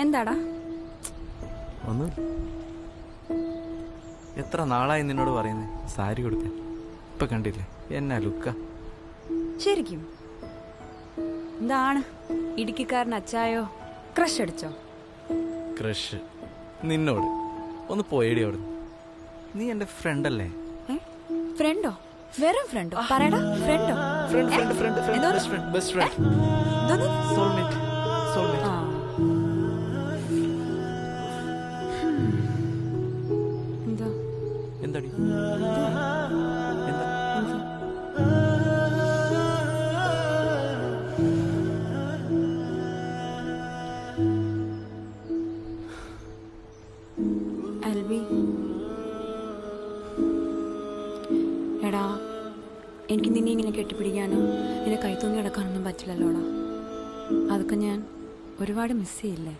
എന്താടാ? ഒന്നും. എത്ര നാളായി നിന്നോട് പറയുന്നേ സാരി കൊടുക്കാൻ. ഇപ്പൊ കണ്ടില്ലേ എന്നാ ലുക്ക. ശരിക്കും എന്താണ് ഇടുക്കിക്കാരൻ അച്ചായോ ക്രഷ് അടിച്ചോ? ക്രഷ് നിന്നോട്? ഒന്ന് പോയേടി അവിടുന്ന്. നീ എന്റെ ഫ്രണ്ട് അല്ലേ? ഫ്രണ്ടോ? വെറും ഫ്രണ്ടോ? പറയടാ. ഫ്രണ്ടോ? Best friend. സോൾമേറ്റ്. സോൾമേറ്റ്. എന്താ? എന്താടി? അൽവി, എടാ എനിക്ക് നിന്നെ ഇങ്ങനെ കെട്ടിപ്പിടിക്കാനോ നിന്നെ കൈത്തൂങ്ങി കിടക്കാനൊന്നും പറ്റില്ലല്ലോടാ. അതൊക്കെ ഞാൻ ഒരുപാട് മിസ് ചെയ്യില്ലേ?